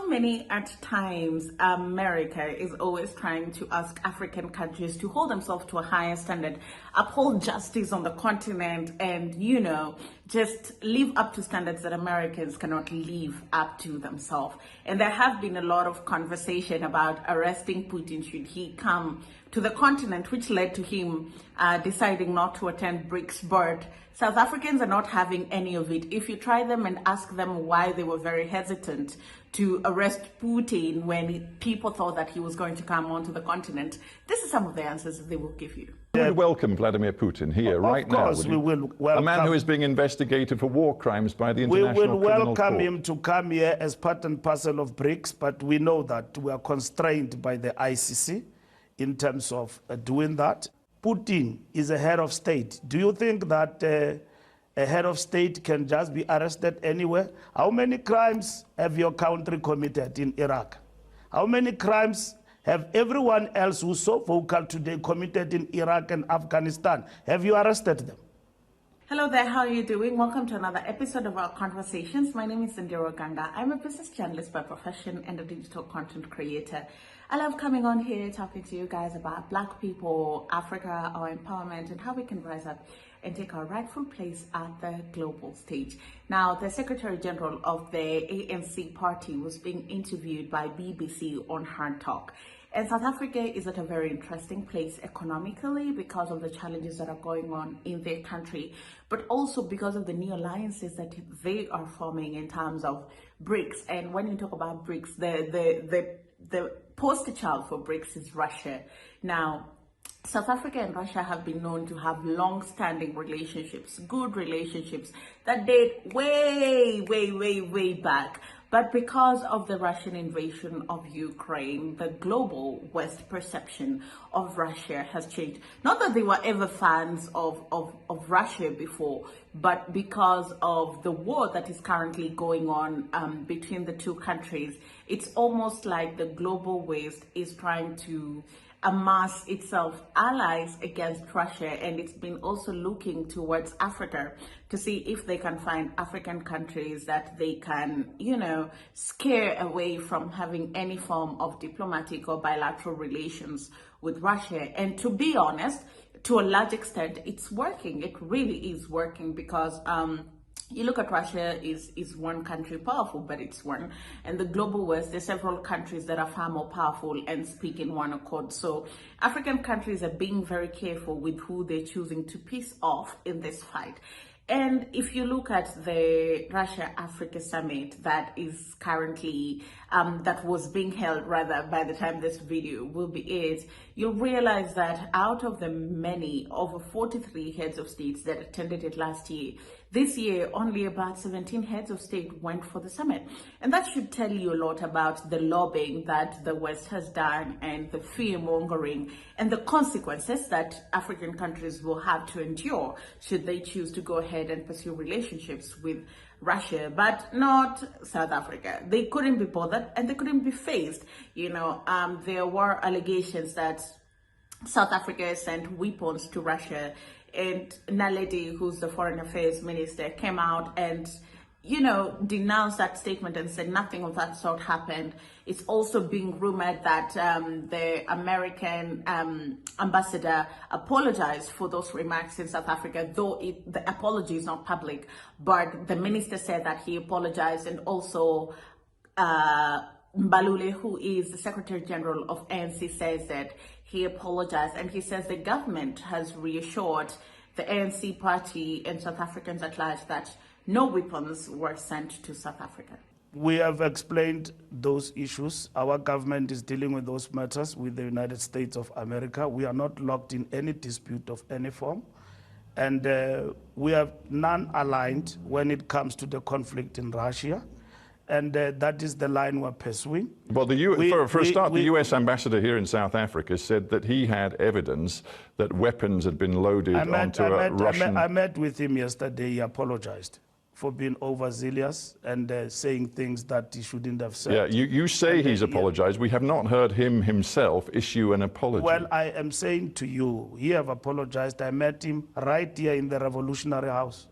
many at times America is always trying to ask African countries to hold themselves to a higher standard, uphold justice on the continent, and, you know, just live up to standards that Americans cannot live up to themselves. And there have been a lot of conversation about arresting Putin should he come to the continent, which led to him deciding not to attend BRICS. But South Africans are not having any of it. If you try them and ask them why they were very hesitant to arrest Putin when people thought that he was going to come onto the continent, this is some of the answers that they will give you. You would welcome Vladimir Putin here right now. Of course, we will welcome. A man who is being investigated for war crimes by the International Criminal Court. We will welcome him to come here as part and parcel of BRICS, but we know that we are constrained by the ICC in terms of doing that. Putin is a head of state. Do you think that a head of state can just be arrested anywhere? How many crimes have your country committed in Iraq? How many crimes have everyone else who's so vocal today committed in Iraq and Afghanistan? Have you arrested them? Hello there, how are you doing? Welcome to another episode of our conversations. My name is Ondiro Oganga. I'm a business journalist by profession and a digital content creator. I love coming on here talking to you guys about Black people, Africa, our empowerment, and how we can rise up and take our rightful place at the global stage. Now, the Secretary General of the ANC party was being interviewed by BBC on Hard Talk. And South Africa is at a very interesting place economically because of the challenges that are going on in their country, but also because of the new alliances that they are forming in terms of BRICS. And when you talk about BRICS, the poster child for BRICS is Russia. Now, South Africa and Russia have been known to have long-standing relationships, good relationships that date way back. But because of the Russian invasion of Ukraine, the global West perception of Russia has changed. Not that they were ever fans of Russia before, but because of the war that is currently going on between the two countries, it's almost like the global West is trying to amass itself allies against Russia, and it's been also looking towards Africa to see if they can find African countries that they can, you know, scare away from having any form of diplomatic or bilateral relations with Russia. And to be honest, to a large extent, it's working. It really is working because you look at Russia is one country powerful, but it's one. And the global West, there's several countries that are far more powerful and speak in one accord. So African countries are being very careful with who they're choosing to piss off in this fight. And if you look at the Russia-Africa summit that is currently, that was being held rather by the time this video will be aired, you'll realize that out of the many, over 43 heads of states that attended it last year, this year only about 17 heads of state went for the summit. And that should tell you a lot about the lobbying that the West has done and the fear-mongering and the consequences that African countries will have to endure should they choose to go ahead and pursue relationships with Russia, but not South Africa. They couldn't be bothered and they couldn't be faced. You know, there were allegations that South Africa sent weapons to Russia, and Naledi, who's the foreign affairs minister, came out and, you know, denounced that statement and said nothing of that sort happened. It's also being rumored that the American ambassador apologized for those remarks in South Africa, though the apology is not public. But the minister said that he apologized, and also Mbalule, who is the Secretary General of ANC, says that he apologized, and he says the government has reassured the ANC party and South Africans at large that no weapons were sent to South Africa. We have explained those issues. Our government is dealing with those matters with the United States of America. We are not locked in any dispute of any form. And we are non-aligned when it comes to the conflict in Russia. And that is the line we're pursuing. Well, for a start, the US ambassador here in South Africa said that he had evidence that weapons had been loaded onto a Russian... I met with him yesterday. He apologized for being overzealous and saying things that he shouldn't have said. Yeah, you say he's apologized. We have not heard him himself issue an apology. Well, I am saying to you, he have apologized. I met him right here in the Revolutionary House.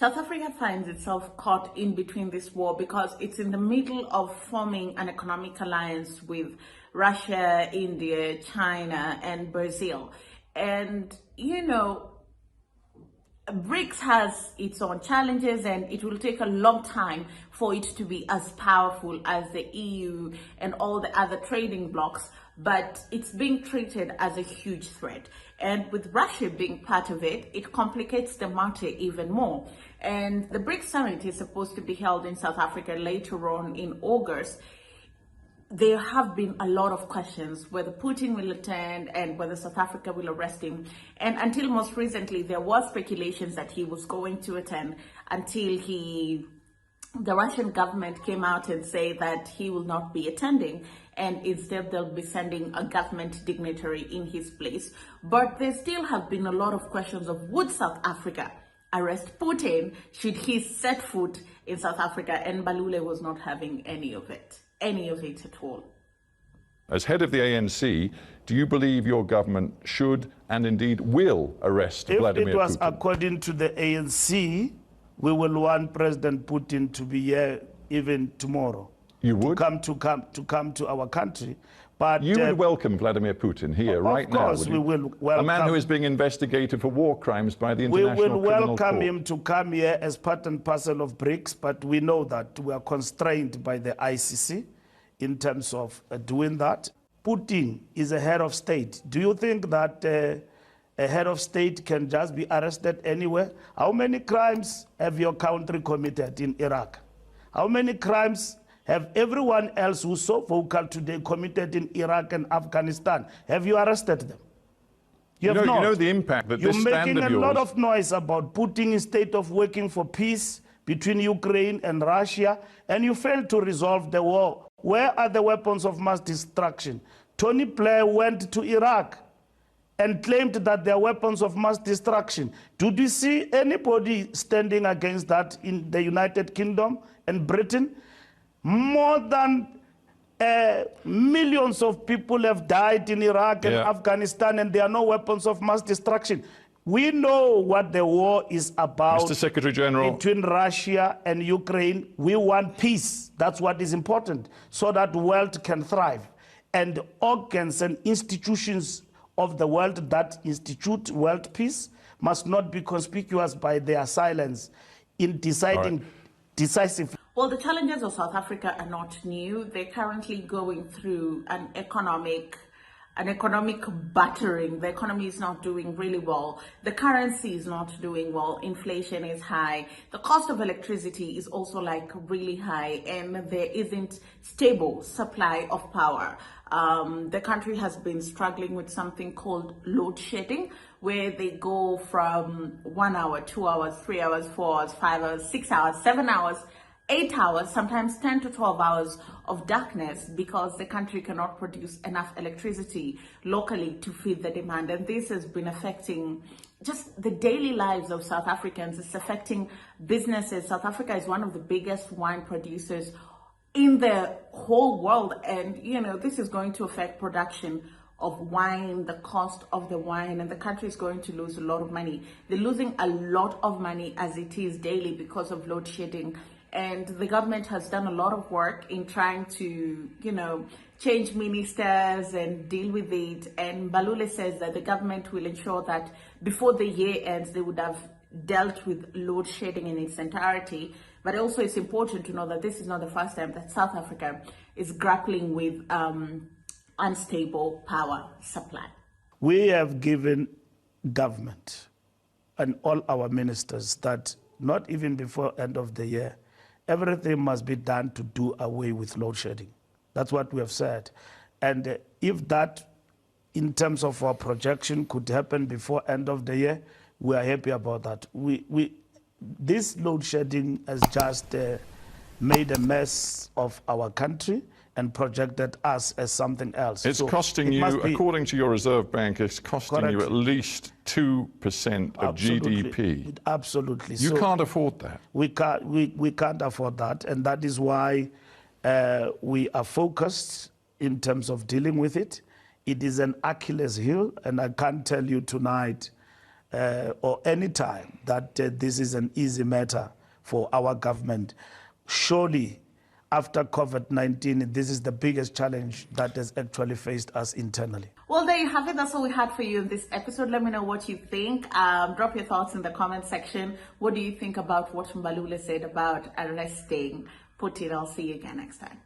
South Africa finds itself caught in between this war because it's in the middle of forming an economic alliance with Russia, India, China, and Brazil. And, BRICS has its own challenges, and it will take a long time for it to be as powerful as the EU and all the other trading blocs, but it's being treated as a huge threat. And with Russia being part of it, it complicates the matter even more. And the BRICS summit is supposed to be held in South Africa later on in August. There have been a lot of questions whether Putin will attend and whether South Africa will arrest him. And until most recently, there was speculations that he was going to attend until the Russian government came out and say that he will not be attending, and instead they'll be sending a government dignitary in his place. But there still have been a lot of questions of, would South Africa arrest Putin should he set foot in South Africa? And Balule was not having any of it at all. As head of the ANC, do you believe your government should and indeed will arrest Vladimir Putin? If it was according to the ANC, we will want President Putin to be here even tomorrow. You would? To come to our country. But you would welcome Vladimir Putin here right now? Of course we will welcome. A man who is being investigated for war crimes by the International Criminal Court. We will welcome him to come here as part and parcel of BRICS, but we know that we are constrained by the ICC in terms of doing that. Putin is a head of state. Do you think that a head of state can just be arrested anywhere? How many crimes have your country committed in Iraq? How many crimes have everyone else who's so vocal today committed in Iraq and Afghanistan? Have you arrested them? You know the impact that this stand of yours... You're making a lot of noise about Putin instead of working for peace between Ukraine and Russia, and you failed to resolve the war. Where are the weapons of mass destruction? Tony Blair went to Iraq and claimed that there are weapons of mass destruction. Did you see anybody standing against that in the United Kingdom and Britain? More than millions of people have died in Iraq and Afghanistan, and there are no weapons of mass destruction. We know what the war is about. Mr. Secretary General, between Russia and Ukraine. We want peace. That's what is important, so that the world can thrive. And organs and institutions of the world that institute world peace must not be conspicuous by their silence in deciding decisively. Well, the challenges of South Africa are not new. They're currently going through an economic battering. The economy is not doing really well. The currency is not doing well. Inflation is high. The cost of electricity is also really high, and there isn't stable supply of power. The country has been struggling with something called load shedding, where they go from 1 hour, 2 hours, 3 hours, 4 hours, 5 hours, 6 hours, 7 hours, 8 hours, sometimes 10 to 12 hours of darkness, because the country cannot produce enough electricity locally to feed the demand. And this has been affecting just the daily lives of South Africans. It's affecting businesses. South Africa is one of the biggest wine producers in the whole world. And, this is going to affect production of wine, the cost of the wine, and the country is going to lose a lot of money. They're losing a lot of money as it is daily because of load shedding. And the government has done a lot of work in trying to, change ministers and deal with it. And Balule says that the government will ensure that before the year ends, they would have dealt with load shedding in its entirety. But also it's important to know that this is not the first time that South Africa is grappling with unstable power supply. We have given government and all our ministers that not even before end of the year, everything must be done to do away with load shedding. That's what we have said. And if that, in terms of our projection, could happen before end of the year, we are happy about that. This load shedding has just made a mess of our country and projected us as something else. It's costing you, according to your Reserve Bank, it's costing you at least 2% of GDP. Absolutely. You can't afford that. We can't afford that, and that is why we are focused in terms of dealing with it. It is an Achilles heel, and I can't tell you tonight or any time that this is an easy matter for our government. Surely, after COVID-19, this is the biggest challenge that has actually faced us internally. Well, there you have it. That's all we had for you in this episode. Let me know what you think. Drop your thoughts in the comment section. What do you think about what Mbalule said about arresting Putin? I'll see you again next time.